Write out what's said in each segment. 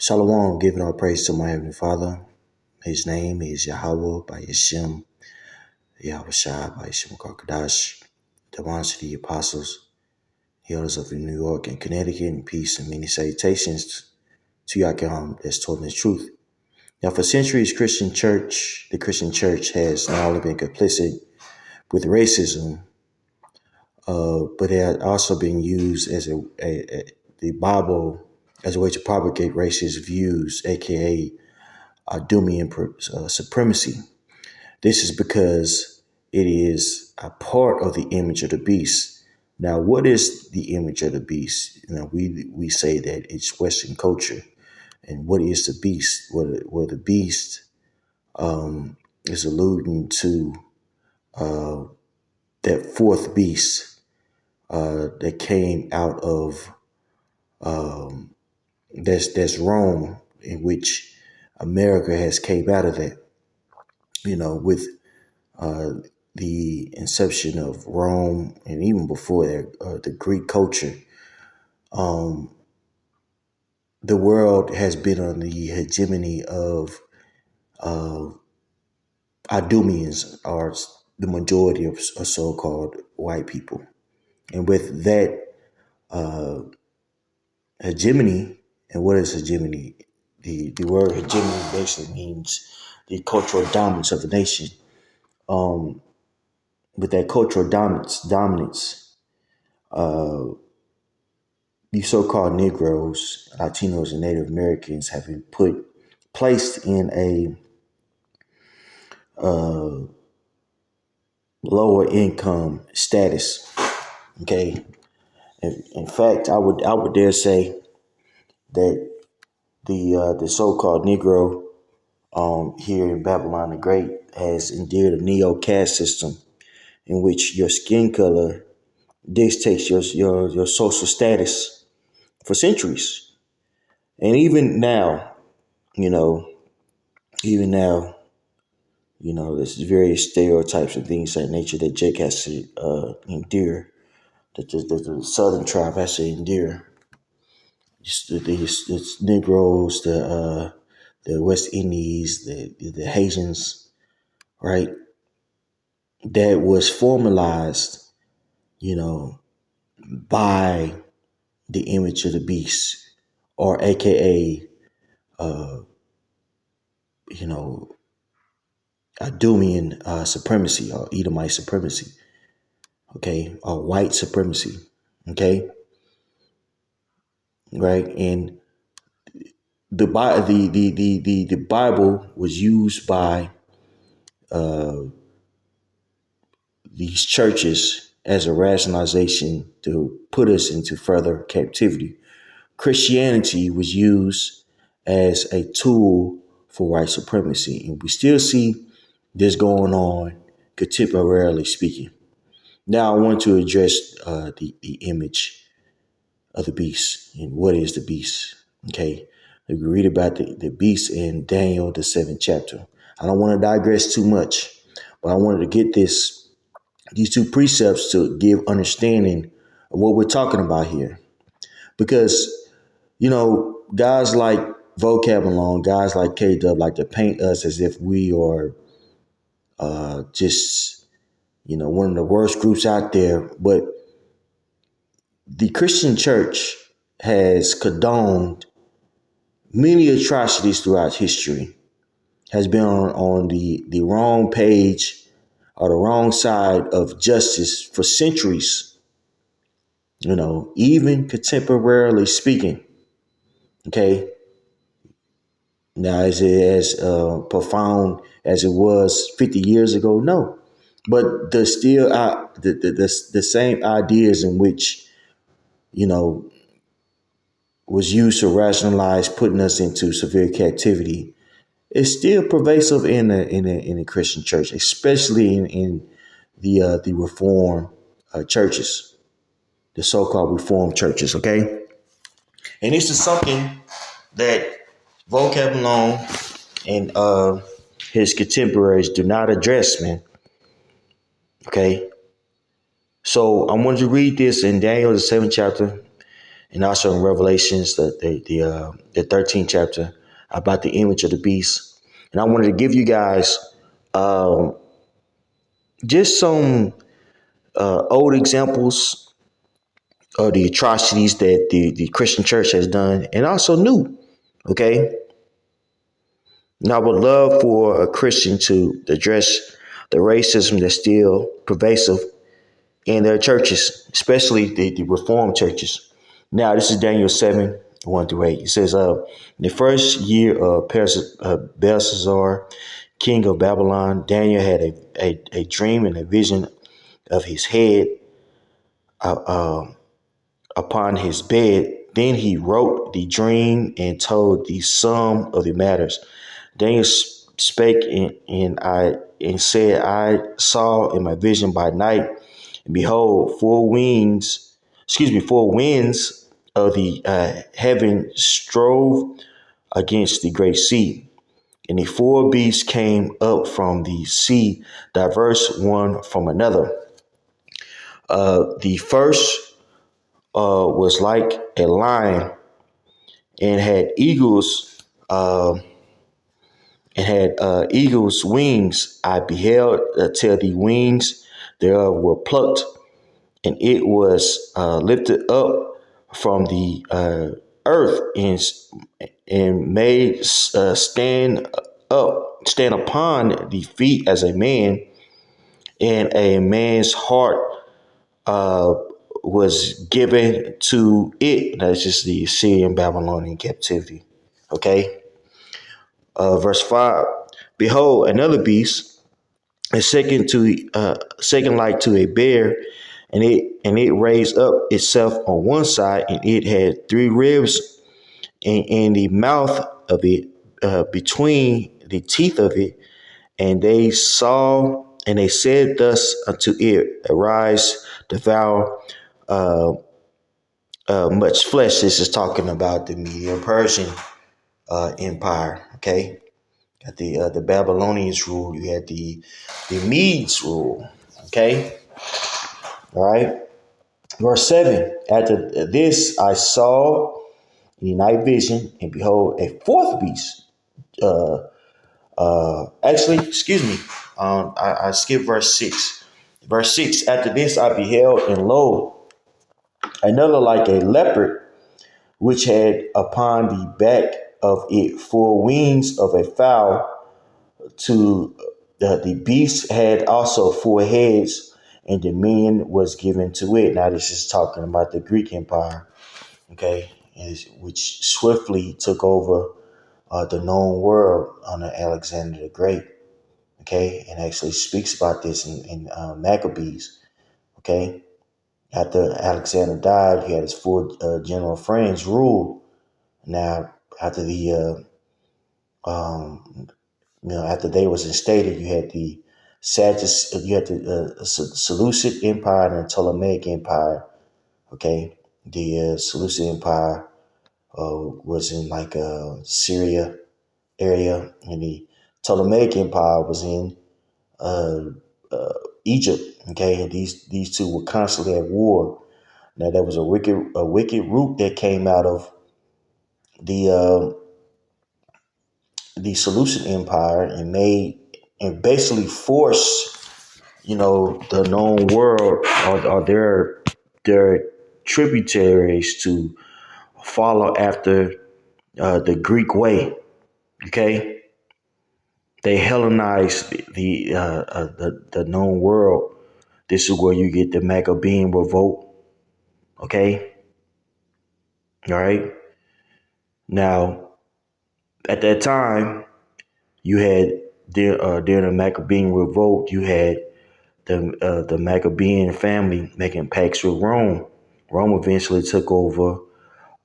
Shalom, giving all praise to my Heavenly Father. His name is Yahweh by Yeshem, Yahweh Shai by Yeshem Kakadash, the ones of the apostles, the elders of New York and Connecticut, and peace and many salutations to Yakim that's told the truth. Now, for centuries, the Christian church has not only been complicit with racism, but it has also been used as the Bible as a way to propagate racist views, aka Dumian supremacy. This is because it is a part of the image of the beast. Now, what is the image of the beast? We say that it's Western culture. And what is the beast? Well, the beast is alluding to that fourth beast that came out of that's Rome, in which America has came out of that. With the inception of Rome, and even before that, the Greek culture, the world has been on the hegemony of Idumeans, or the majority of so-called white people. And with that hegemony, and what is hegemony? The word hegemony basically means the cultural dominance of a nation. With that cultural dominance, these so-called Negroes, Latinos, and Native Americans have been placed in a lower income status. Okay, in fact, I would dare say that the so-called Negro here in Babylon the Great has endured a neo-caste system in which your skin color dictates your social status for centuries. And even now, even now, there's various stereotypes and things of that nature that Jake has to endure, that the Southern tribe has to endure. It's Negroes, the West Indies, the Haitians, right? That was formalized, by the image of the beast, or AKA, Idumean supremacy, or Edomite supremacy, okay, or white supremacy, okay, right? And the Bible was used by these churches as a rationalization to put us into further captivity. Christianity was used as a tool for white supremacy, and we still see this going on contemporarily speaking. Now, I want to address the image of the beast and what is the beast. Okay, we read about the beast in Daniel, the 7th chapter. I don't want to digress too much, but I wanted to get these two precepts to give understanding of what we're talking about here, because guys like Vocab Alone, guys like K-Dubb like to paint us as if we are just one of the worst groups out there. But the Christian church has condoned many atrocities throughout history, has been on the wrong page or the wrong side of justice for centuries, even contemporarily speaking. Okay. Now, is it as profound as it was 50 years ago? No. But there's still the same ideas in which, was used to rationalize putting us into severe captivity. It's still pervasive in the Christian church, especially in the Reformed churches, the so-called Reformed churches. Okay, and this is something that Vocab Alone and his contemporaries do not address, man. Okay, so I wanted to read this in Daniel the 7th chapter, and also in Revelations, the 13th chapter about the image of the beast. And I wanted to give you guys um, just some old examples of the atrocities that the Christian church has done, and also new. Okay, and I would love for a Christian to address the racism that's still pervasive in their churches, especially the Reformed churches. Now, this is Daniel 7, 1 through 8. It says, in the first year of Belshazzar, king of Babylon, Daniel had a dream and a vision of his head uh, uh, upon his bed. Then he wrote the dream and told the sum of the matters. Daniel spake and said, I saw in my vision by night, and behold, four winds of the heaven strove against the great sea. And the four beasts came up from the sea, diverse one from another. The first was like a lion and had eagle's wings. I beheld till the wings thereof were plucked, and it was lifted up from the earth and made stand upon the feet as a man, and a man's heart uh, was given to it. That's just the Assyrian Babylonian captivity. Okay. Verse 5. Behold, another beast, a second like to a bear, and it raised up itself on one side, and it had three ribs in the mouth of it, between the teeth of it. And they said thus unto it, arise, devour much flesh. This is talking about the Medo-Persian empire. Okay, got the Babylonians rule. You had the Medes rule. Okay, all right. Verse 7. After this, I saw in the night vision, and behold, a fourth beast. Excuse me. I skipped verse 6. Verse 6. After this, I beheld, and lo, another like a leopard, which had upon the back of it four wings of a fowl. To the beast had also four heads, and dominion was given to it. Now, this is talking about the Greek Empire, okay, which swiftly took over the known world under Alexander the Great, okay, and actually speaks about this in Maccabees, okay. After Alexander died, he had his four general friends rule. Now, after after they was instated, you had the Seleucid Empire and the Ptolemaic Empire. Okay, the Seleucid Empire was in like Syria area, and the Ptolemaic Empire was in uh, Egypt. Okay, and these two were constantly at war. Now there was a wicked root that came out of the uh, the Seleucid Empire and basically forced the known world or their tributaries to follow after the Greek way. Okay, they Hellenized the known world. This is where you get the Maccabean revolt. Okay, all right. Now, at that time, you had during the Maccabean revolt, you had the Maccabean family making pacts with Rome. Rome eventually took over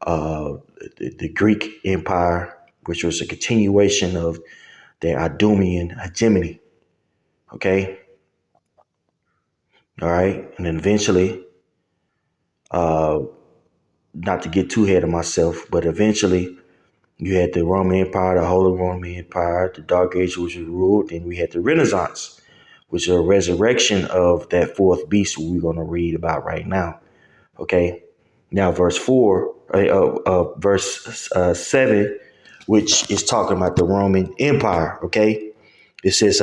the Greek Empire, which was a continuation of their Idumean hegemony. Okay, all right, and then eventually, not to get too ahead of myself, but eventually you had the Roman Empire, the Holy Roman Empire, the Dark Age, which was ruled, and we had the Renaissance, which is a resurrection of that fourth beast we're going to read about right now. Okay, now verse 4. verse 7, which is talking about the Roman Empire. Okay, it says,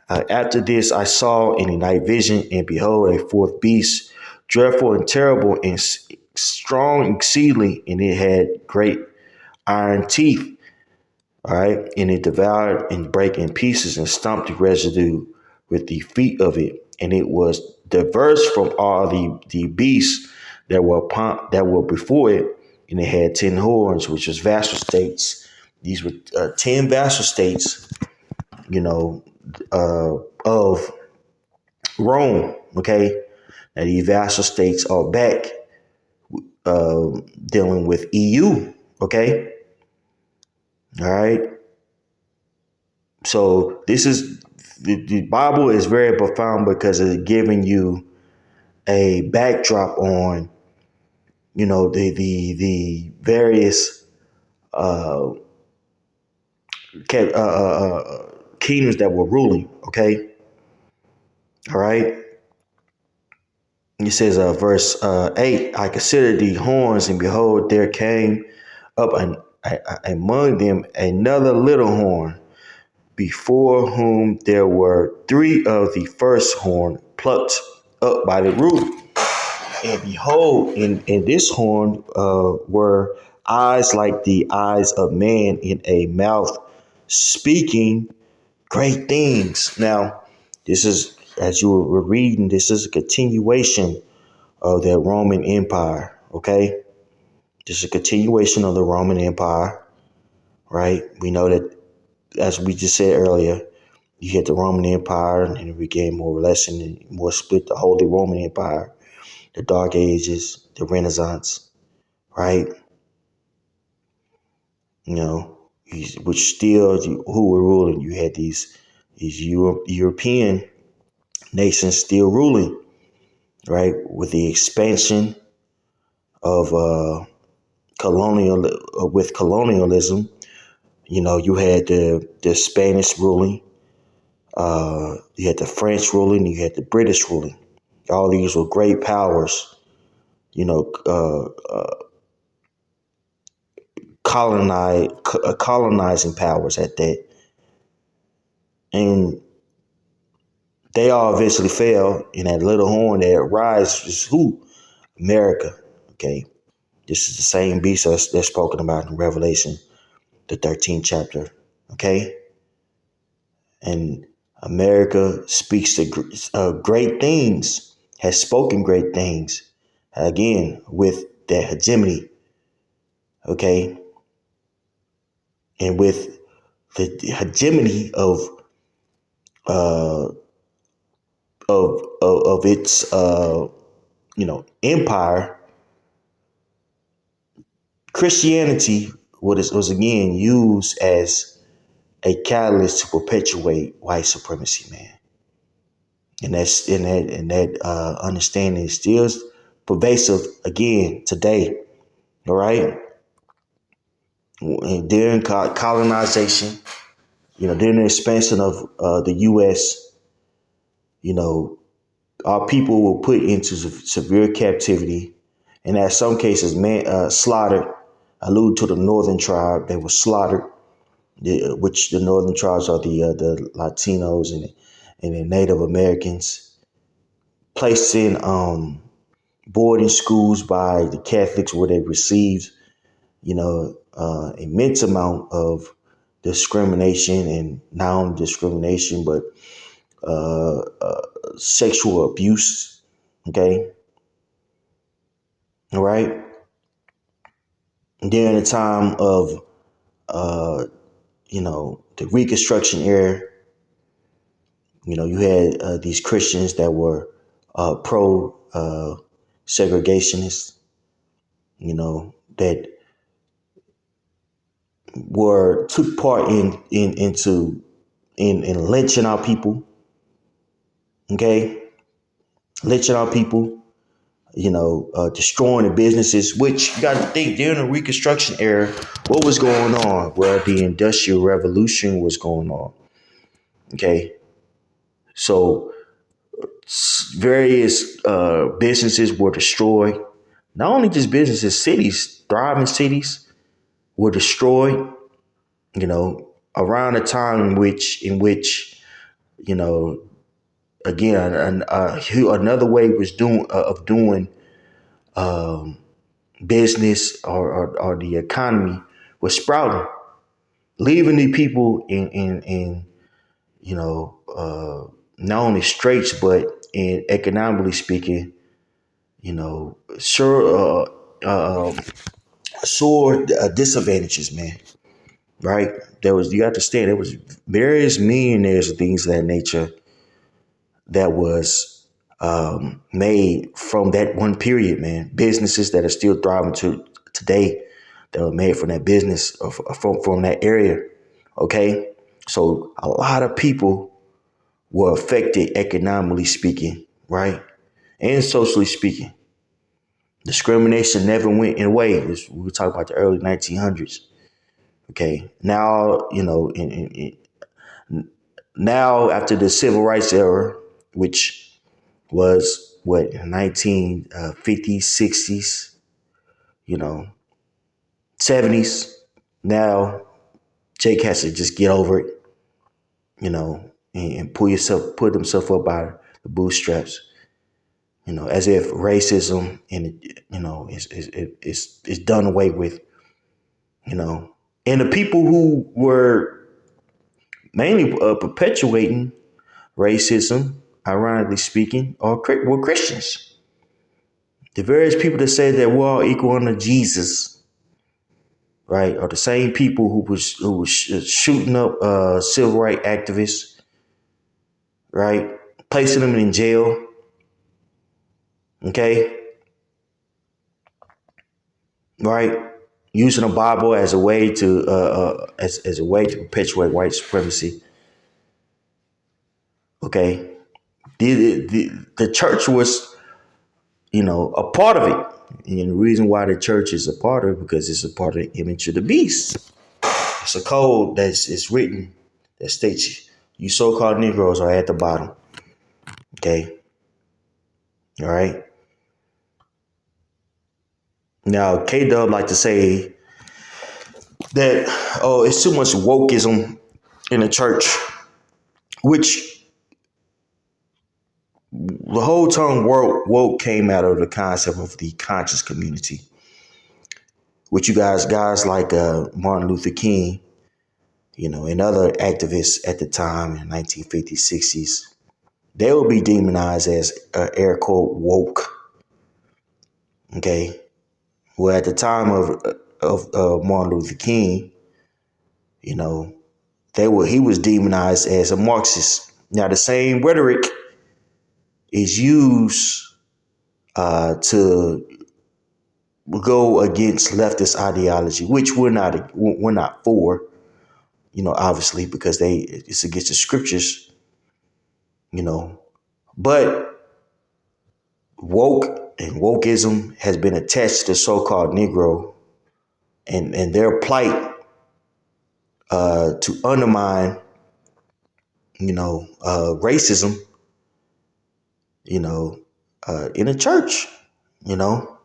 after this I saw in a night vision, and behold, a fourth beast, dreadful and terrible and strong exceedingly, and it had great iron teeth. All right, and it devoured and brake in pieces and stomped the residue with the feet of it, and it was diverse from all the beasts that were before it, and it had 10 horns, which was vassal states. These were 10 vassal states, you know, of Rome. Okay, now these vassal states are back dealing with EU. Okay, all right. So this is the Bible is very profound because it's giving you a backdrop on, the various uh, kingdoms that were ruling. Okay, all right. It says, verse 8, I considered the horns, and behold, there came up among them another little horn, before whom there were three of the first horn plucked up by the root. And behold, in this horn were eyes like the eyes of man, in a mouth speaking great things. Now, this is, as you were reading, this is a continuation of the Roman Empire. Okay, this is a continuation of the Roman Empire, right? We know that, as we just said earlier, you had the Roman Empire, and it became more or less and more split, the Holy Roman Empire, the Dark Ages, the Renaissance, right? You know, which still, who were ruling? You had these European nations still ruling, right? With the expansion of colonialism, you had the Spanish ruling, you had the French ruling, you had the British ruling. All these were great powers, you know, colonizing powers at that, and they all eventually fell. And that little horn that rise is who? America. Okay, this is the same beast that's spoken about in Revelation, the 13th chapter. Okay, and America speaks to great things, has spoken great things, again with that hegemony. Okay, and with the hegemony uh, of its empire, Christianity was again used as a catalyst to perpetuate white supremacy, man. And that understanding is still pervasive again today. All right, and during colonization, during the expansion of the U.S., you know, our people were put into severe captivity, and in some cases, slaughtered. Allude to the northern tribe, they were slaughtered, which the northern tribes are the Latinos and the Native Americans, placed in boarding schools by the Catholics, where they received, immense amount of discrimination, and not only discrimination, but sexual abuse. Okay, all right. During the time of the Reconstruction era, you had these Christians that were pro segregationists, that took part in lynching our people. Okay, lynching our people. Destroying the businesses, which you got to think, during the Reconstruction era, what was going on? Well, the Industrial Revolution was going on. Okay, so various businesses were destroyed, Not only just businesses, cities, thriving cities were destroyed, around a time in which, you know, again, another way was doing of doing business or the economy was sprouting, leaving the people in not only straits but in economically speaking, sure sore disadvantages, man. Right? You have to understand there was various millionaires and things of that nature that was made from that one period, man. Businesses that are still thriving to today that were made from that business or from that area. Okay. So a lot of people were affected economically speaking, right? And socially speaking. Discrimination never went away. We were talking about the early 1900s. Okay. Now, now after the civil rights era, which was what 1950s, 60s, 70s. Now Jake has to just get over it, and put himself up by the bootstraps, as if racism is done away with, and the people who were mainly perpetuating racism, ironically speaking, were Christians. The various people that say that we're all equal under Jesus, right, are the same people who was shooting up civil rights activists, right, placing them in jail. Okay, right, using the Bible as a way to as a way to perpetuate white supremacy. Okay, the church was a part of it. And the reason why the church is a part of it because it's a part of the image of the beast. It's a code is written that states you so-called Negroes are at the bottom. Okay. All right. Now, K-Dubb like to say that, it's too much wokeism in the church, which the whole term woke came out of the concept of the conscious community, which guys like Martin Luther King, and other activists at the time in 1950s, 60s, they will be demonized as air quote woke. Okay. Well, at the time of Martin Luther King, you know, he was demonized as a Marxist. Now, the same rhetoric is used to go against leftist ideology, which we're not for, obviously because it's against the scriptures, but woke and wokeism has been attached to so-called Negro and their plight to undermine, racism, in the church, you know.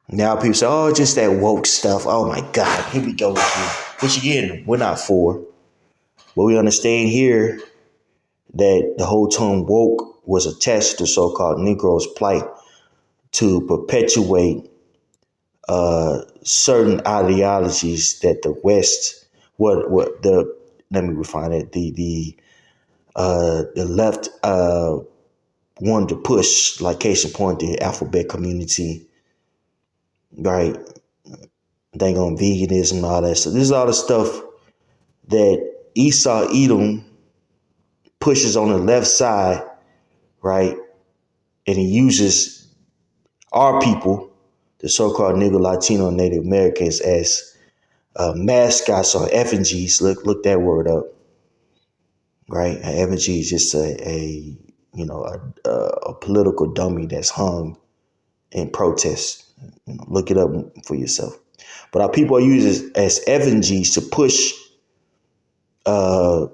Now people say, oh, just that woke stuff. Oh my God, here we go again. Which again, we're not for. But we understand here that the whole term woke was attached to so-called Negroes' plight to perpetuate certain ideologies that the West, let me refine it, the left wanted to push, like case in point, the alphabet community, right? Dang on veganism and all that. So this is all the stuff that Esau Edom pushes on the left side, right? And he uses our people, the so-called Negro, Latino, and Native Americans, as mascots or effigies. Look that word up, right? An effigy is just a political dummy that's hung in protest. Look it up for yourself. But our people are used as effigies to push the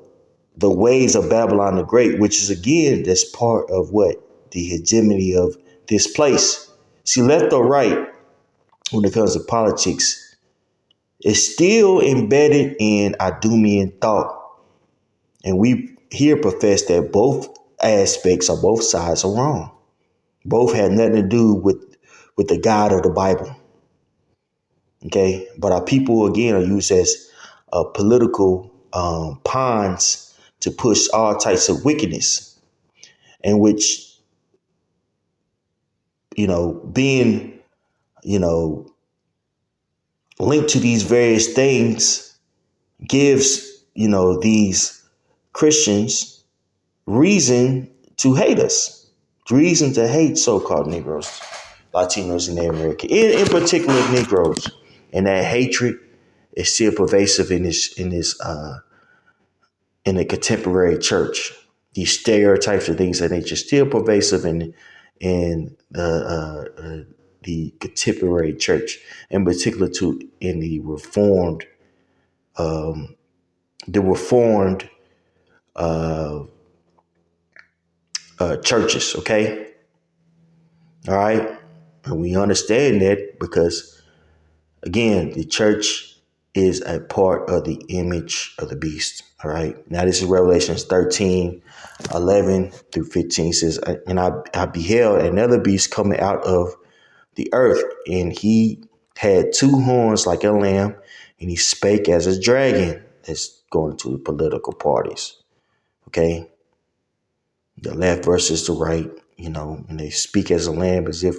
ways of Babylon the Great, which is again that's part of what the hegemony of this place. See, left or right, when it comes to politics, is still embedded in Idumean thought. And we here profess that both aspects or both sides are wrong. Both had nothing to do with the God of the Bible. Okay. But our people, again, are used as political pawns to push all types of wickedness, in which, being, you know, linked to these various things gives, these Christians reason to hate us, reason to hate so-called Negroes, Latinos, and Native American, in particular Negroes. And that hatred is still pervasive in the contemporary church. These stereotypes and things of that nature still pervasive in the contemporary church, in particular to in the reformed churches. Okay, all right, and we understand that because, again, the church is a part of the image of the beast. All right. Now, this is Revelations 13:11-15. It says, and I beheld another beast coming out of the earth, and he had two horns like a lamb, and he spake as a dragon. That's going to the political parties. Okay. The left versus the right, and they speak as a lamb as if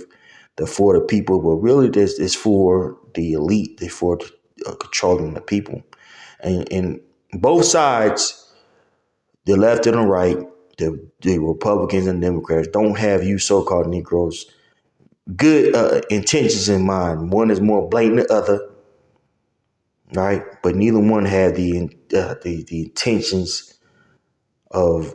they're for the people, but really this is for the elite. They're for controlling the people. And both sides, the left and the right, the Republicans and Democrats, don't have you so-called Negroes good intentions in mind. One is more blatant than the other, right? But neither one have the intentions of,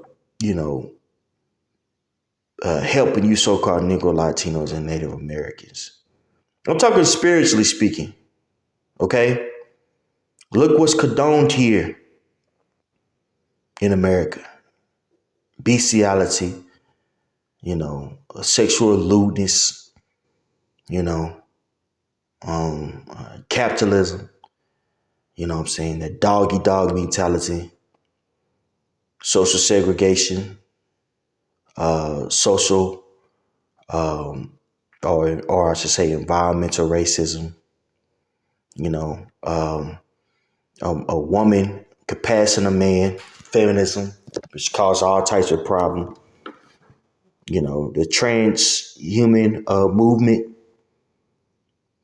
helping you so-called Negro, Latinos, and Native Americans. I'm talking spiritually speaking, okay? Look what's condoned here in America. Bestiality, sexual lewdness, capitalism, what I'm saying, that doggy dog mentality, social segregation, social, or I should say environmental racism, a woman surpassing a man, feminism, which causes all types of problems. The transhuman movement,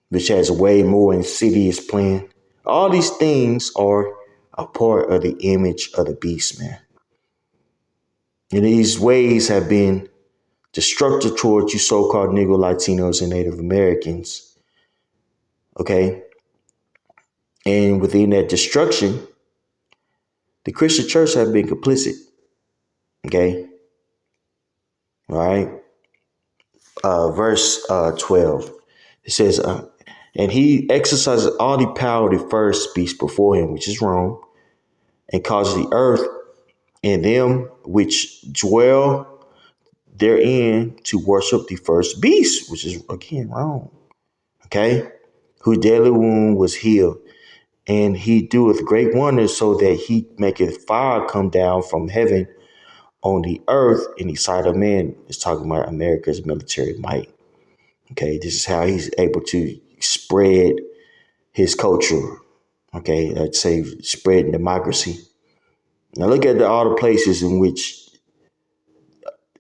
which has a way more insidious plan. All these things are a part of the image of the beast, man. And these ways have been destructive towards you so-called Negro, Latinos, and Native Americans. Okay? And within that destruction, the Christian church have been complicit. Okay? All right? Verse 12. It says, and he exercises all the power of the first beast before him, which is Rome, and causes the earth and them which dwell therein to worship the first beast, which is again Rome. Okay? Whose deadly wound was healed. And he doeth great wonders, so that he maketh fire come down from heaven on the earth in the sight of men. It's talking about America's military might. Okay, this is how he's able to spread his culture. Okay, let's say spread democracy. Now look at all the places in which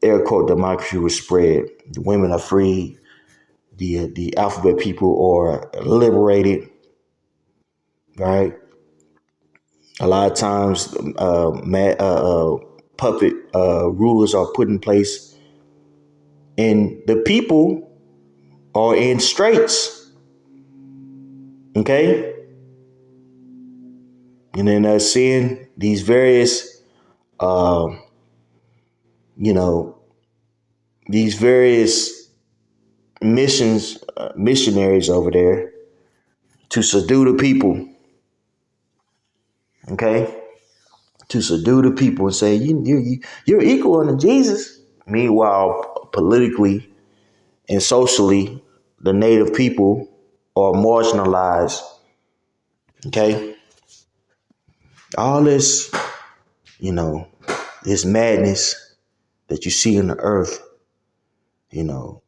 air quote democracy was spread. The women are free. The alphabet people are liberated. Right. A lot of times, puppet rulers are put in place, and the people are in straits. Okay. And then seeing these various, these various missionaries over there to subdue the people. Okay. To subdue the people and say, you're equal unto Jesus. Meanwhile, politically and socially, the native people are marginalized. Okay, all this, you know, this madness that you see in the earth, you know,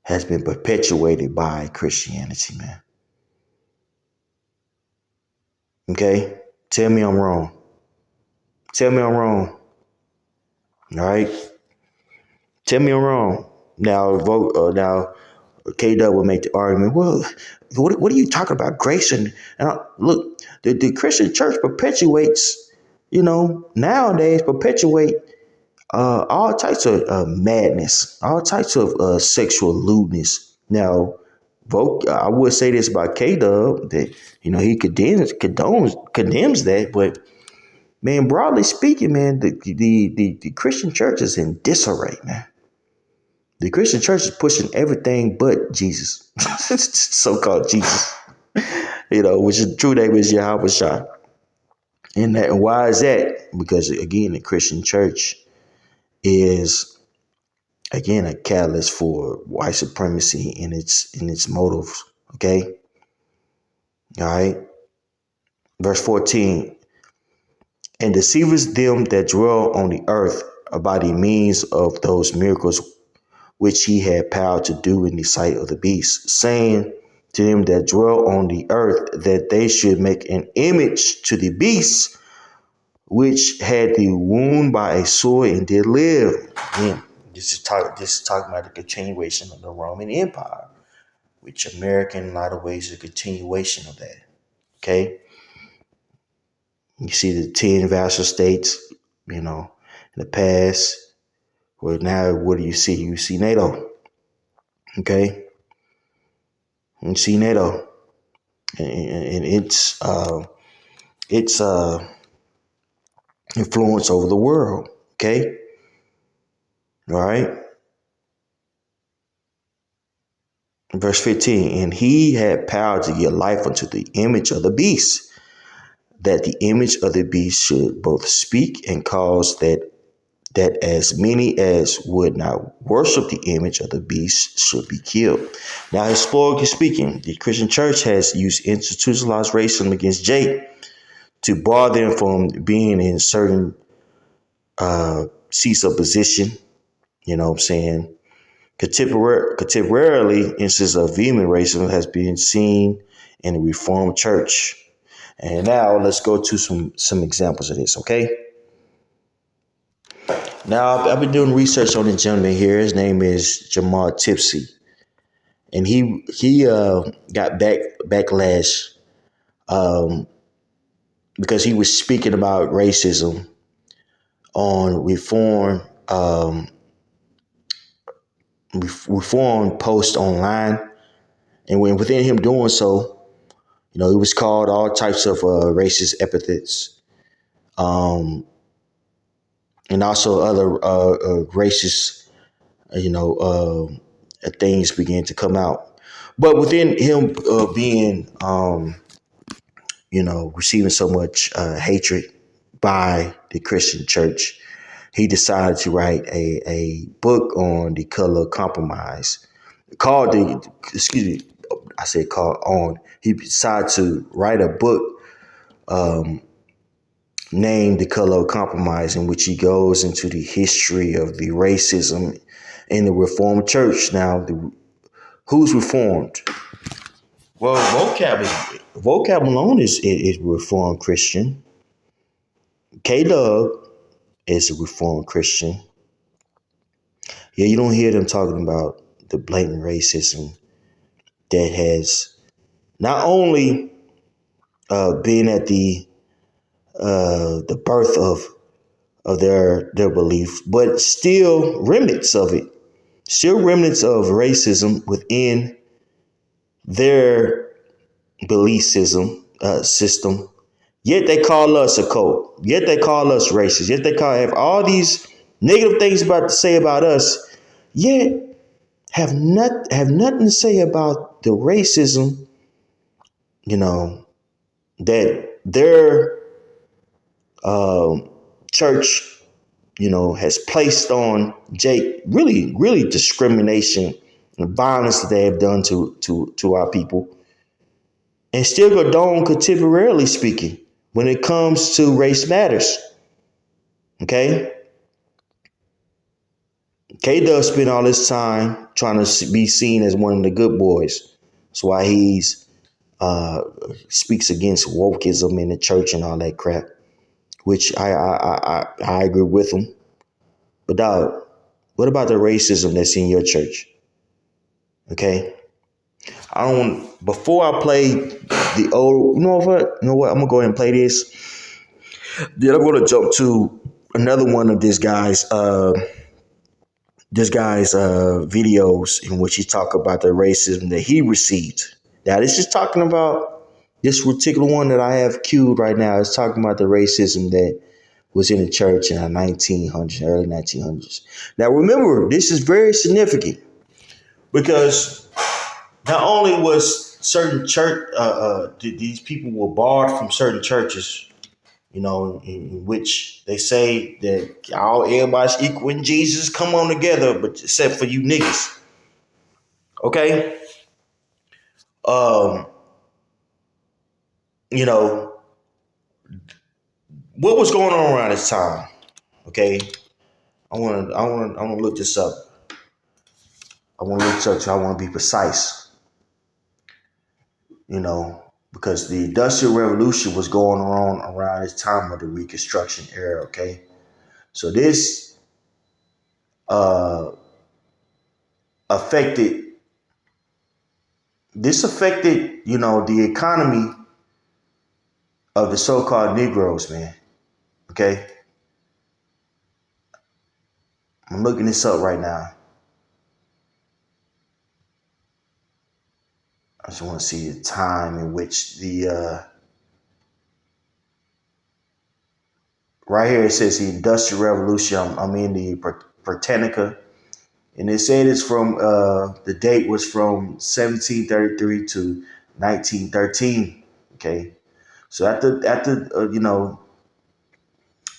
has been perpetuated by Christianity, man. Okay, tell me I'm wrong. Tell me I'm wrong. All right, tell me I'm wrong. Now, vote. Now, K-Dubb will make the argument. Well, what are you talking about? Grace look, the Christian church perpetuates, nowadays perpetuate all types of madness, all types of sexual lewdness. Now, I would say this about K-Dubb that he condemns that, but man, broadly speaking, man, the Christian church is in disarray, man. The Christian church is pushing everything but Jesus, so-called Jesus, which is true name is Yahweh Shah. And why is that? Because again, the Christian church is again a catalyst for white supremacy in its motives. Okay, all right. Verse 14, and deceivers them that dwell on the earth by the means of those miracles which he had power to do in the sight of the beast, saying to them that dwell on the earth that they should make an image to the beast which had the wound by a sword and did live. Again, this is talking about the continuation of the Roman Empire, which America in a lot of ways is a continuation of that. Okay. You see the 10 vassal states, in the past. Well, now what do you see? You see NATO. Okay. You see NATO. And its influence over the world. Okay. All right. Verse 15, and he had power to give life unto the image of the beast, that the image of the beast should both speak and cause that as many as would not worship the image of the beast should be killed. Now, historically speaking, the Christian church has used institutionalized racism against Jake to bar them from being in certain seats of position. You know what I'm saying? Contemporarily, instances of vehement racism has been seen in the Reformed Church. And now let's go to some examples of this, okay? Now, I've been doing research on this gentleman here. His name is Jamal Tipsy. And he got backlash because he was speaking about racism on reform post online. And within him doing so, he was called all types of racist epithets, and also other racist, things began to come out. But within him being, receiving so much hatred by the Christian church, he decided to write a book on the color of compromise. He decided to write a book named The Color of Compromise, in which he goes into the history of the racism in the Reformed Church. Now, who's Reformed? Well, vocab alone is Reformed Christian. K-Dubb is a Reformed Christian. Yeah, you don't hear them talking about the blatant racism that has not only been at the birth of their belief, but still remnants of it, still remnants of racism within their belief system. Yet they call us a cult. Yet they call us racist. Yet they have all these negative things to say about us. Yet have nothing to say about the racism, that their church, has placed on Jake. Really, really discrimination the violence that they have done to our people, and still condone contemporarily speaking when it comes to race matters. Okay? K-Dubb spent all this time trying to be seen as one of the good boys. That's why he's speaks against wokeism in the church and all that crap, which I agree with him. But dog, what about the racism that's in your church? Okay, I don't want. Before I play the old, you know what? You know what? I'm gonna go ahead and play this. Then I'm gonna jump to another one of this guy's videos in which he talk about the racism that he received. Now, this is talking about this particular one that I have queued right now. It's talking about the racism that was in the church in the 1900s, early 1900s. Now, remember, this is very significant because not only was certain church, these people were barred from certain churches, you know, in which they say that everybody's equal in Jesus, come on together, but except for you niggas. Okay? Um, you know, what was going on around this time? Okay? I wanna look this up. I want to look this up so I want to be precise. You know, because the Industrial Revolution was going on around this time of the Reconstruction era, okay? So this affected you know, the economy of the so-called Negroes, man. Okay? I'm looking this up right now. I just want to see the time in which the right here it says the Industrial Revolution. I'm in the Britannica, and it said it's from the date was from 1733 to 1913. Okay, so after you know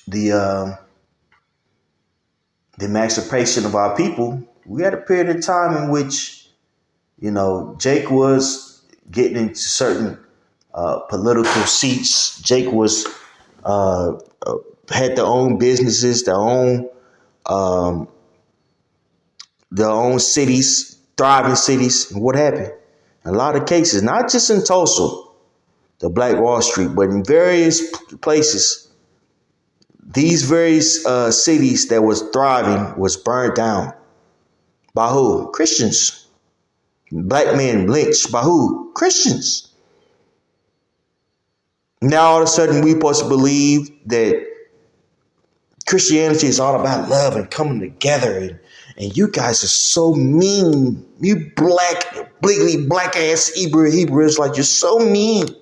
the emancipation of our people, we had a period of time in which, you know, Jake was getting into certain political seats. Jake was had their own businesses, their own cities, thriving cities. And what happened? In a lot of cases, not just in Tulsa, the Black Wall Street, but in various places, these various cities that was thriving was burned down. By who? Christians. Black men lynched. By who? Christians. Now all of a sudden we supposed to believe that Christianity is all about love and coming together, and you guys are so mean. You bleakly black ass Hebrews, like you're so mean.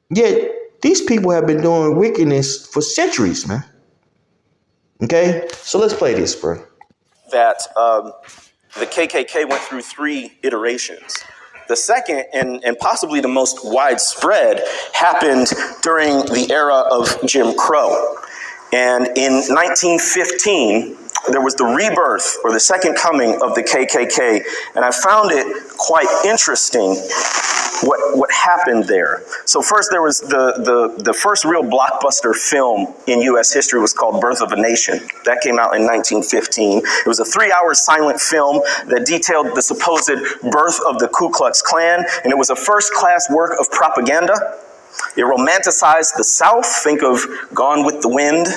Yet these people have been doing wickedness for centuries, man. Okay, so let's play this, bro. That the KKK went through 3 iterations. The second, and possibly the most widespread, happened during the era of Jim Crow. And in 1915, there was the rebirth or the second coming of the KKK. And I found it quite interesting what happened there. So first there was the first real blockbuster film in U.S. history was called Birth of a Nation. That came out in 1915. It was a 3-hour silent film that detailed the supposed birth of the Ku Klux Klan, and it was a first-class work of propaganda. It romanticized the South, think of Gone with the Wind.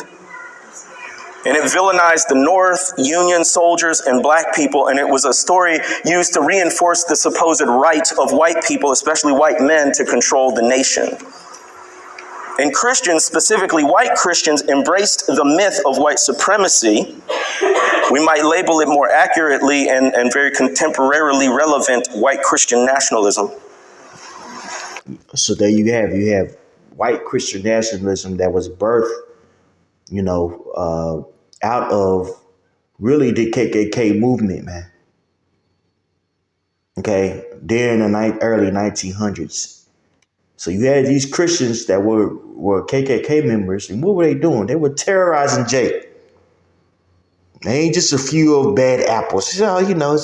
And it villainized the North, Union soldiers, and black people, and it was a story used to reinforce the supposed right of white people, especially white men, to control the nation. And Christians, specifically white Christians, embraced the myth of white supremacy. We might label it more accurately and very contemporarily relevant white Christian nationalism. So there you have white Christian nationalism that was birthed, you know, out of really the KKK movement, man. Okay, during the early 1900s. So you had these Christians that were KKK members, and what were they doing? They were terrorizing Jake. It ain't just a few of bad apples. It's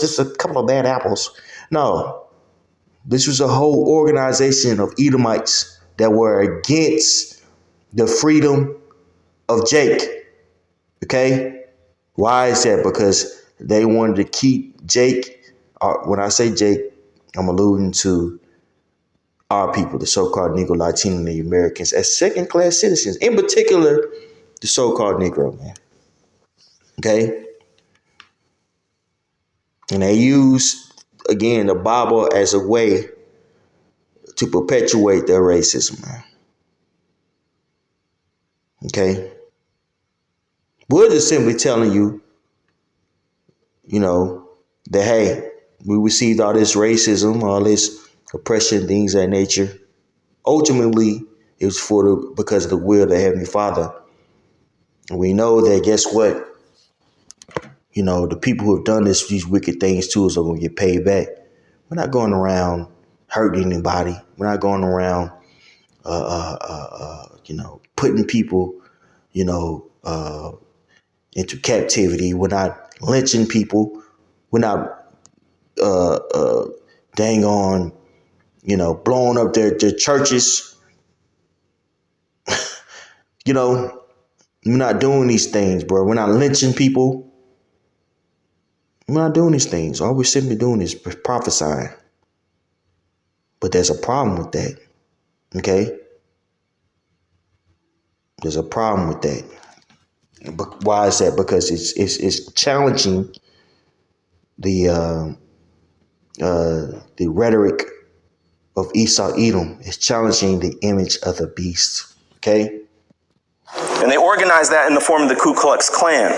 just a couple of bad apples. No, this was a whole organization of Edomites that were against the freedom of Jake. Okay? Why is that? Because they wanted to keep Jake. When I say Jake, I'm alluding to our people, the so-called Negro, Latino, and the Americans, as second-class citizens. In particular, the so-called Negro, man. Okay? And they use, again, the Bible as a way to perpetuate their racism, man. Okay? We're just simply telling you, that, hey, we received all this racism, all this oppression, things of that nature. Ultimately, it was because of the will of the Heavenly Father. And we know that, guess what? The people who have done these wicked things to us are going to get paid back. We're not going around hurting anybody. We're not going around, putting people, into captivity. We're not lynching people. We're not, dang on, blowing up their churches. We're not doing these things, bro. We're not lynching people. We're not doing these things. All we're simply doing is prophesying. But there's a problem with that. Okay? There's a problem with that. But why is that? Because it's challenging the rhetoric of Esau Edom. It's challenging the image of the beast. Okay? And they organized that in the form of the Ku Klux Klan.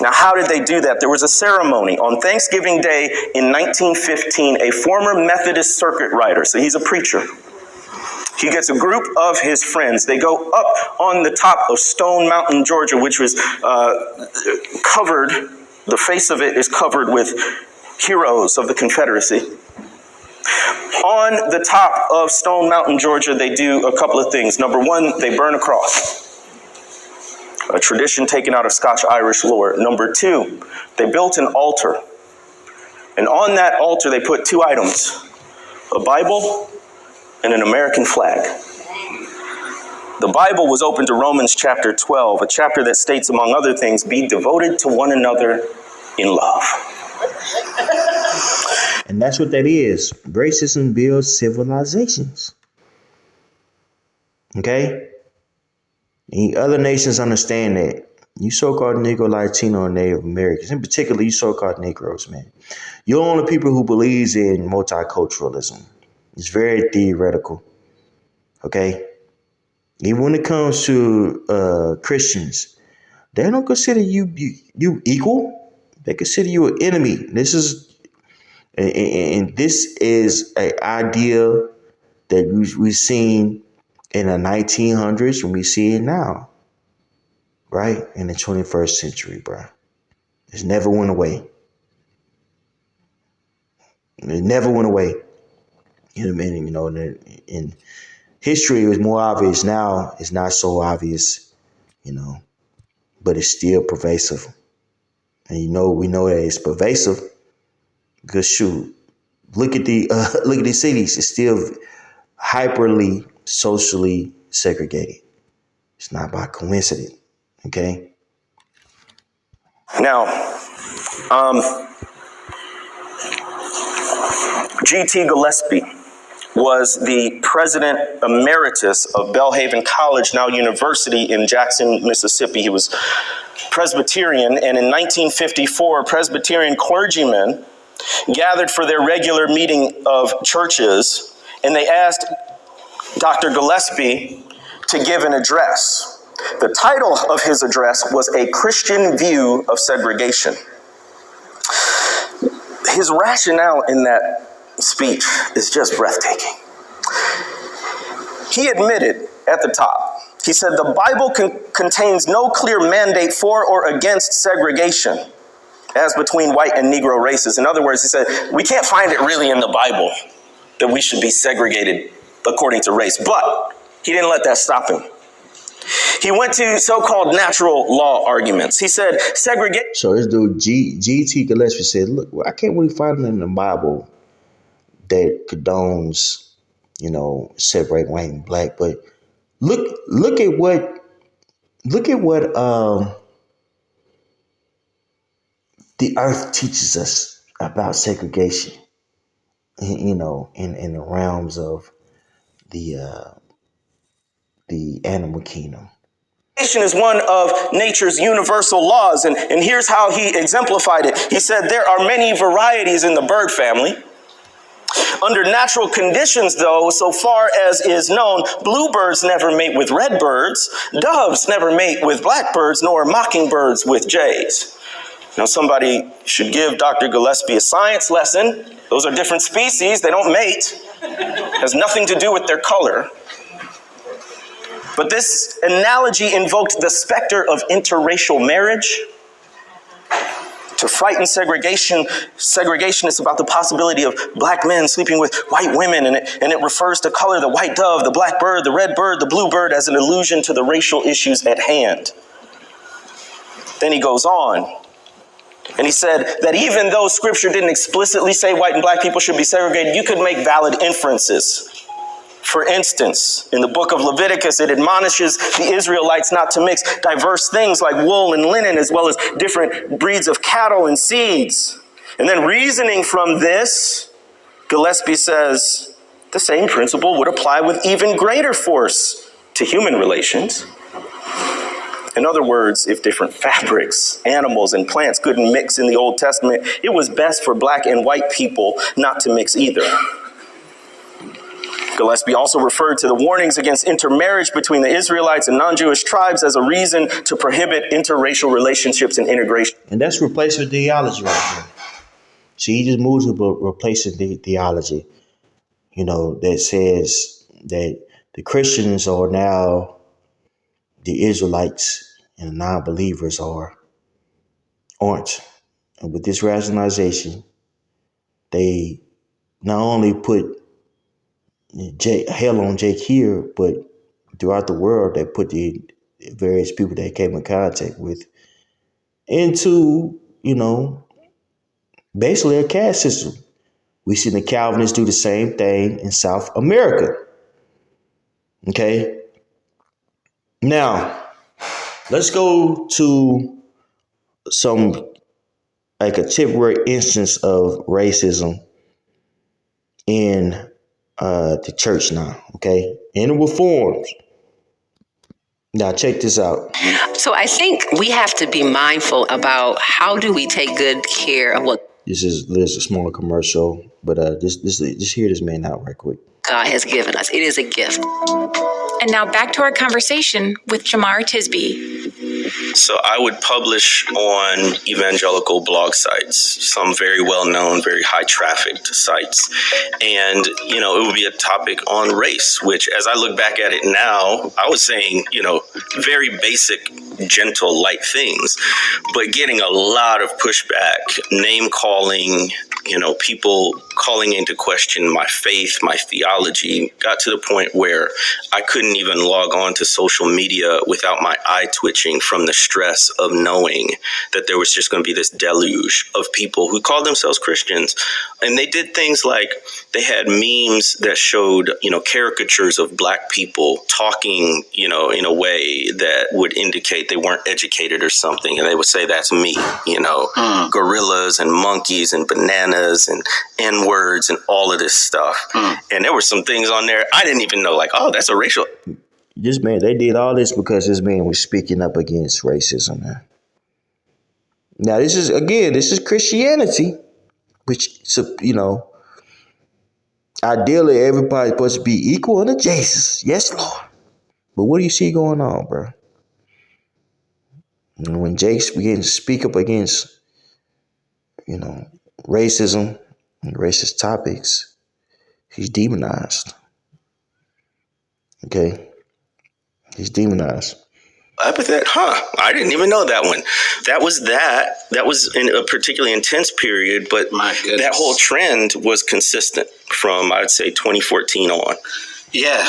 Now, how did they do that? There was a ceremony on Thanksgiving Day in 1915. A former Methodist circuit rider, so he's a preacher. He gets a group of his friends. They go up on the top of Stone Mountain, Georgia, which was covered, the face of it is covered with heroes of the Confederacy. On the top of Stone Mountain, Georgia, they do a couple of things. Number one, they burn a cross. A tradition taken out of Scotch-Irish lore. Number two, they built an altar. And on that altar, they put two items, a Bible and an American flag. The Bible was open to Romans chapter 12, a chapter that states, among other things, be devoted to one another in love. And that's what that is. Racism builds civilizations. Okay? And other nations understand that. You so-called Negro, Latino, and Native Americans, in particular, you so-called Negroes, man. You're the only people who believes in multiculturalism. It's very theoretical. Okay? Even when it comes to Christians, they don't consider you equal. They consider you an enemy. This is an idea that we've seen in the 1900s, and we see it now, right? In the 21st century, bro. It's never went away. It never went away. You know what I mean? In history, it was more obvious. Now it's not so obvious, but it's still pervasive. And we know that it's pervasive because shoot, look at the cities. It's still hyperly socially segregated. It's not by coincidence. Okay. Now, G.T. Gillespie was the president emeritus of Belhaven College, now University in Jackson, Mississippi. He was Presbyterian, and in 1954, Presbyterian clergymen gathered for their regular meeting of churches, and they asked Dr. Gillespie to give an address. The title of his address was A Christian View of Segregation. His rationale in that speech is just breathtaking. He admitted at the top, he said, the Bible contains no clear mandate for or against segregation as between white and Negro races. In other words, he said, we can't find it really in the Bible that we should be segregated according to race. But he didn't let that stop him. He went to so-called natural law arguments. He said segregation. So this dude, G.T. Gillespie, said, look, I can't really find it in the Bible that condones, separate white and black. But look at what the earth teaches us about segregation, in the realms of the animal kingdom. Is one of nature's universal laws, and here's how he exemplified it. He said there are many varieties in the bird family. Under natural conditions, though, so far as is known, bluebirds never mate with redbirds, doves never mate with blackbirds, nor mockingbirds with jays. Now, somebody should give Dr. Gillespie a science lesson. Those are different species. They don't mate. It has nothing to do with their color. But this analogy invoked the specter of interracial marriage. To frighten segregation is about the possibility of black men sleeping with white women, and it refers to color, the white dove, the black bird, the red bird, the blue bird, as an allusion to the racial issues at hand. Then he goes on, and he said that even though Scripture didn't explicitly say white and black people should be segregated, you could make valid inferences. For instance, in the book of Leviticus, it admonishes the Israelites not to mix diverse things like wool and linen, as well as different breeds of cattle and seeds. And then reasoning from this, Gillespie says the same principle would apply with even greater force to human relations. In other words, if different fabrics, animals, and plants couldn't mix in the Old Testament, it was best for black and white people not to mix either. Gillespie also referred to the warnings against intermarriage between the Israelites and non-Jewish tribes as a reason to prohibit interracial relationships and integration. And that's replacement theology right there. See, he just moves to replacement theology, that says that the Christians are now the Israelites and the non-believers aren't. And with this rationalization, they not only put hell on Jake here, but throughout the world, they put the various people they came in contact with into, basically a caste system. We see the Calvinists do the same thing in South America. Okay. Now, let's go to a contemporary instance of racism in the church now, okay? In the reforms. Now, check this out. So I think we have to be mindful about how do we take good care of what There's a small commercial, but just hear this man out right quick. God has given us. It is a gift. And now back to our conversation with Jamar Tisby. So I would publish on evangelical blog sites, some very well-known, very high-trafficked sites. And, it would be a topic on race, which as I look back at it now, I was saying, very basic, gentle, light things, but getting a lot of pushback, name-calling, people calling into question my faith, my theology, got to the point where I couldn't even log on to social media without my eye twitching from the stress of knowing that there was just going to be this deluge of people who called themselves Christians. And they did things like they had memes that showed, caricatures of black people talking, in a way that would indicate they weren't educated or something. And they would say, that's me, gorillas and monkeys and bananas and N-words and all of this stuff. And there were some things on there I didn't even know, like, oh, that's a racial. This man, they did all this because this man was speaking up against racism, man. Now, this is Christianity, which, ideally everybody's supposed to be equal unto Jesus. Yes, Lord. But what do you see going on, bro? When Jake begins to speak up against, racism and racist topics, he's demonized. Okay? He's demonized. Epithet, I didn't even know that one. That was in a particularly intense period, but that whole trend was consistent from, I'd say, 2014 on. Yeah,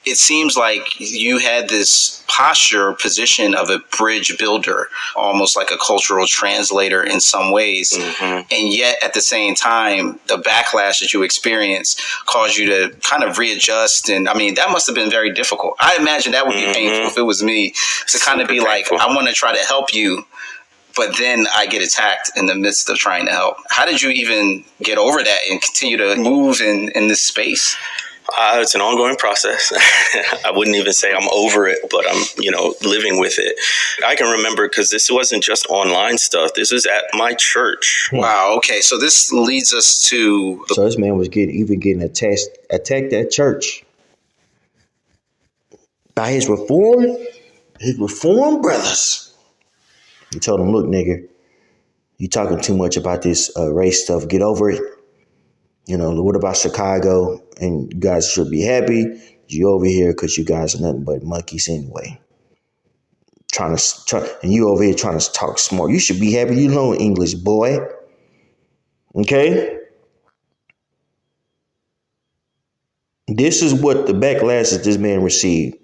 it seems like you had this posture or position of a bridge builder, almost like a cultural translator in some ways. Mm-hmm. And yet at the same time, the backlash that you experienced caused you to kind of readjust. And I mean, that must have been very difficult. I imagine that would be painful if it was me to kind of be painful. Like, I want to try to help you, but then I get attacked in the midst of trying to help. How did you even get over that and continue to move in this space? It's an ongoing process. I wouldn't even say I'm over it, but I'm, living with it. I can remember because this wasn't just online stuff. This was at my church. Wow. Okay. So this leads us to. So this man was getting attacked at church by his reformed brothers. He told him, "Look, nigga, you talking too much about this race stuff. Get over it. What about Chicago? And you guys should be happy. You over here because you guys are nothing but monkeys anyway. And you over here trying to talk smart. You should be happy. You know English, boy. Okay? This is what the backlash that this man received.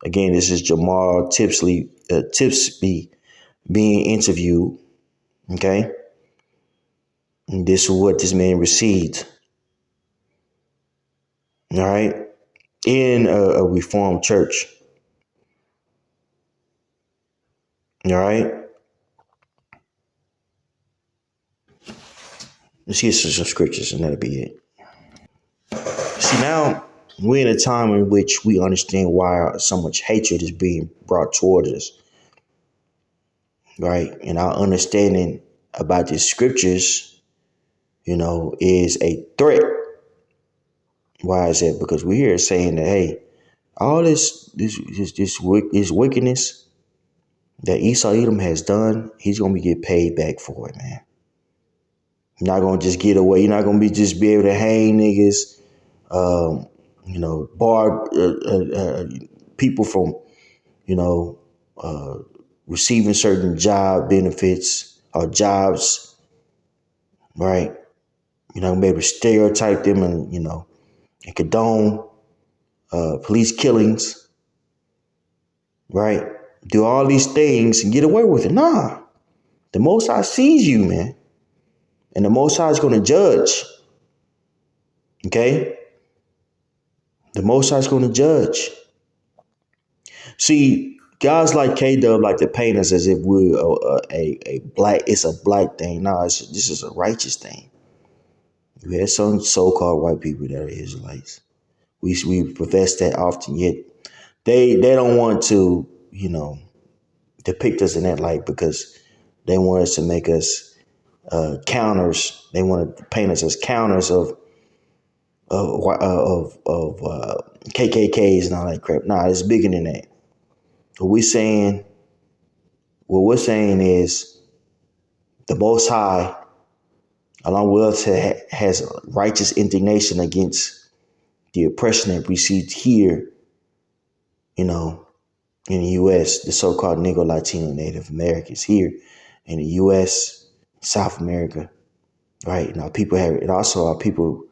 Again, this is Jamal Tipsby being interviewed. Okay? And this is what this man received. All right? In a Reformed church. All right? Let's get some scriptures and that'll be it. See, now we're in a time in which we understand why so much hatred is being brought towards us. Right? And our understanding about these scriptures, is a threat. Why is that? Because we're here saying that, hey, all this wickedness that Esau Edom has done, he's going to get paid back for it, man. You're not going to just get away. You're not going to be able to hang niggas, bar people from, receiving certain job benefits or jobs, right? You're not going to be able to stereotype them and condone police killings, right? Do all these things and get away with it. Nah, the Most High sees you, man. And the Most High is going to judge. Okay? The Most High is going to judge. See, guys like K-Dubb like to paint us as if we're a black, it's a black thing. No, this is a righteous thing. We have some so-called white people that are Israelites. We profess that often, yet they don't want to, depict us in that light because they want us to make us counters. They want to paint us as counters of KKKs and all that crap. Nah, it's bigger than that. What we're saying is the Most High, along with us, has righteous indignation against the oppression that we see here, in the U.S., the so-called Negro, Latino, Native Americans here in the U.S., South America, right? Now, people have it. Also, our people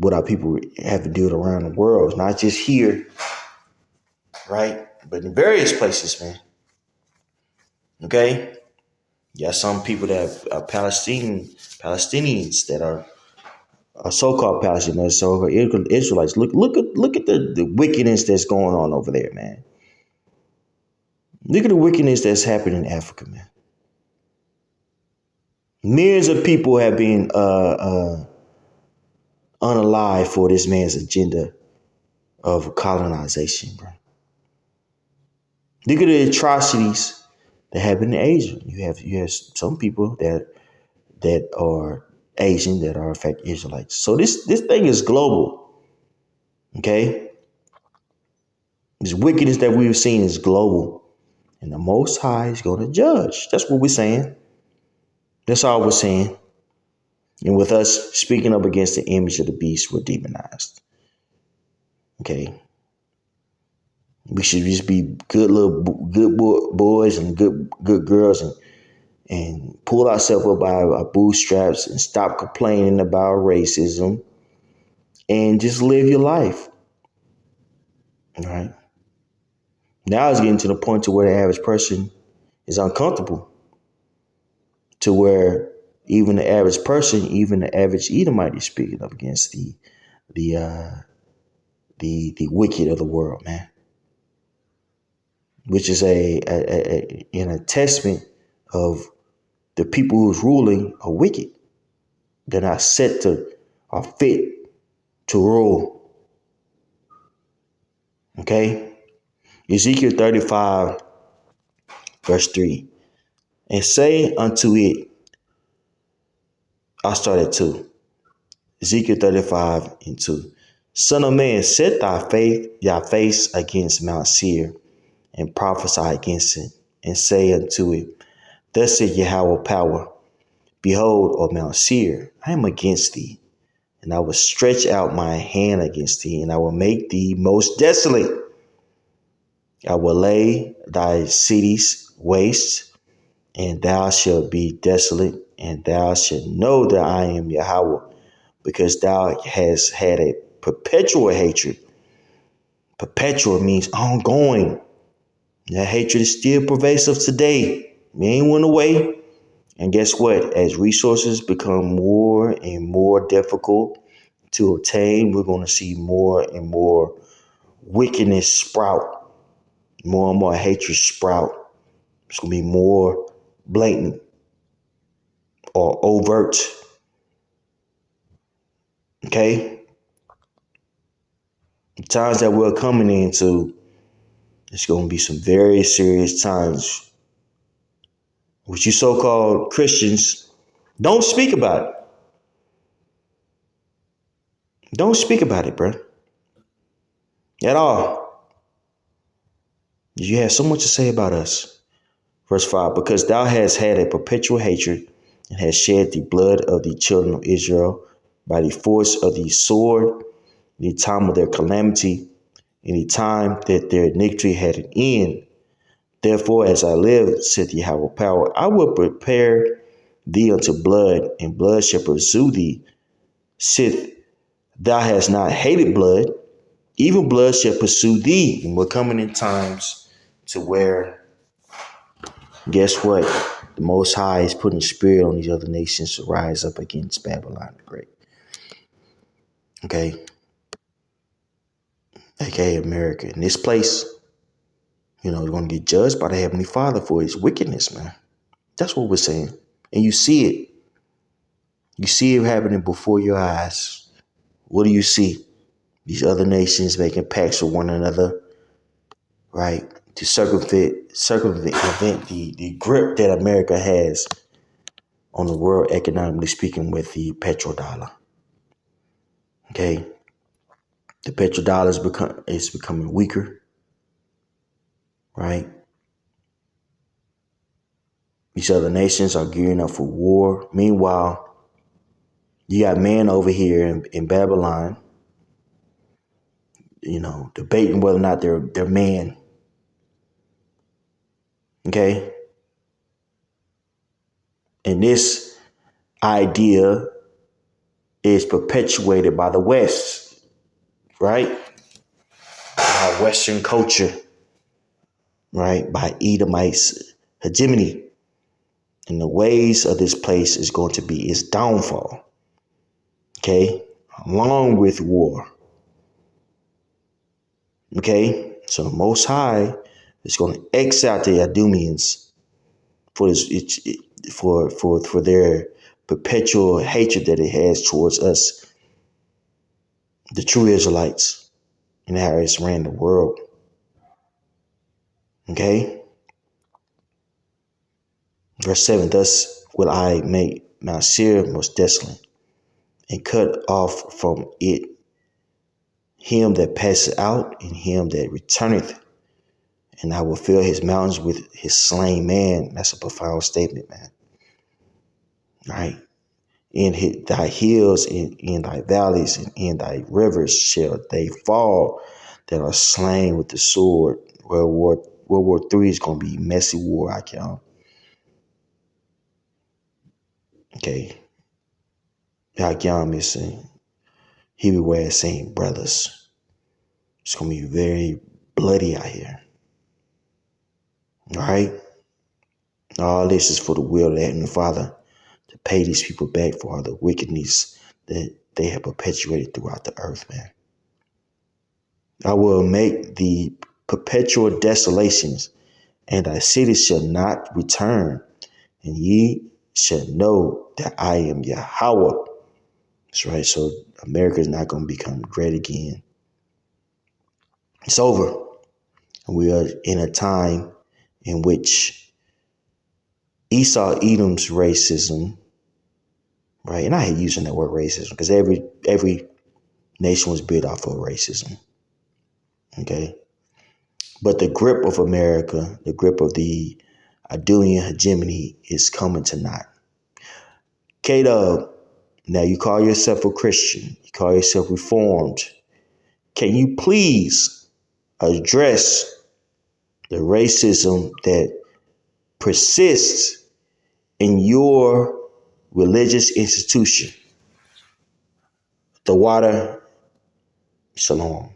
have to do it around the world, not just here, right? But in various places, man. Okay, you got some people that are Palestinians that are so-called Palestinians, so Israelites. Look at the wickedness that's going on over there, man. Look at the wickedness that's happening in Africa, man. Millions of people have been unalive for this man's agenda of colonization, bro. Look at the atrocities that happen in Asia. You have some people that are Asian that are in fact Israelites. So this thing is global. Okay? This wickedness that we've seen is global. And the Most High is going to judge. That's what we're saying. That's all we're saying. And with us speaking up against the image of the beast, we're demonized. Okay? We should just be good boys and good girls and pull ourselves up by our bootstraps and stop complaining about racism and just live your life. All right. Now it's getting to the point to where the average person is uncomfortable, to where even the average person, even the average Edomite is speaking up against the uh, the wicked of the world, man. Which is an attestament of the people who's ruling are wicked. They're not set to or fit to rule. Okay? Ezekiel 35, verse 3. And say unto it, I'll start at 2. Ezekiel 35 and 2. Son of man, set thy face against Mount Seir, and prophesy against it, and say unto it, Thus saith Yahweh power, Behold, O Mount Seir, I am against thee, and I will stretch out my hand against thee, and I will make thee most desolate. I will lay thy cities waste, and thou shalt be desolate, and thou shalt know that I am Yahweh, because thou hast had a perpetual hatred. Perpetual means ongoing. That hatred is still pervasive today. It ain't went away. And guess what? As resources become more and more difficult to obtain, we're going to see more and more wickedness sprout, more and more hatred sprout. It's going to be more blatant or overt. Okay? The times that we're coming into, it's going to be some very serious times. Which you so-called Christians don't speak about it. Don't speak about it, bro. At all. You have so much to say about us. Verse 5, because thou hast had a perpetual hatred and hast shed the blood of the children of Israel by the force of the sword, in the time of their calamity, in the time that their iniquity had an end. Therefore, as I live, saith Yahweh power, I will prepare thee unto blood, and blood shall pursue thee. Sith thou hast not hated blood, even blood shall pursue thee. And we're coming in times to where, guess what? The Most High is putting spirit on these other nations to rise up against Babylon the Great. Okay? AKA America. In this place, they're going to get judged by the Heavenly Father for his wickedness, man. That's what we're saying. And you see it. You see it happening before your eyes. What do you see? These other nations making pacts with one another, right? To circumvent the grip that America has on the world, economically speaking, with the petrodollar. Okay? The petrodollar is becoming weaker, right? These other nations are gearing up for war. Meanwhile, you got men over here in Babylon, debating whether or not they're man. Okay? And this idea is perpetuated by the West, right? By Western culture, right? By Edomites' hegemony. And the ways of this place is going to be its downfall. Okay? Along with war. Okay? So the Most High is going to exile the Idumeans for their perpetual hatred that it has towards us, the true Israelites, and how it's ran the world. Okay? Verse 7, thus will I make Mount Seir most desolate, and cut off from it him that passeth out, and him that returneth. And I will fill his mountains with his slain man. That's a profound statement, man. Right? In thy hills, in thy valleys, and in thy rivers shall they fall that are slain with the sword. World War III is going to be messy war, I count. Okay. Yakyam is saying, Hebrew way of saying brothers. It's going to be very bloody out here. All right? All this is for the will of the Heavenly Father to pay these people back for all the wickedness that they have perpetuated throughout the earth, man. I will make the perpetual desolations, and thy city shall not return, and ye shall know that I am Yahweh. That's right. So America is not going to become great again. It's over. We are in a time in which Esau Edom's racism, right? And I hate using that word racism because every nation was built off of racism. Okay. But the grip of America, the grip of the Adulian hegemony is coming to naught. K-Dubb, now you call yourself a Christian. You call yourself Reformed. Can you please address the racism that persists in your religious institution? The water, shalom.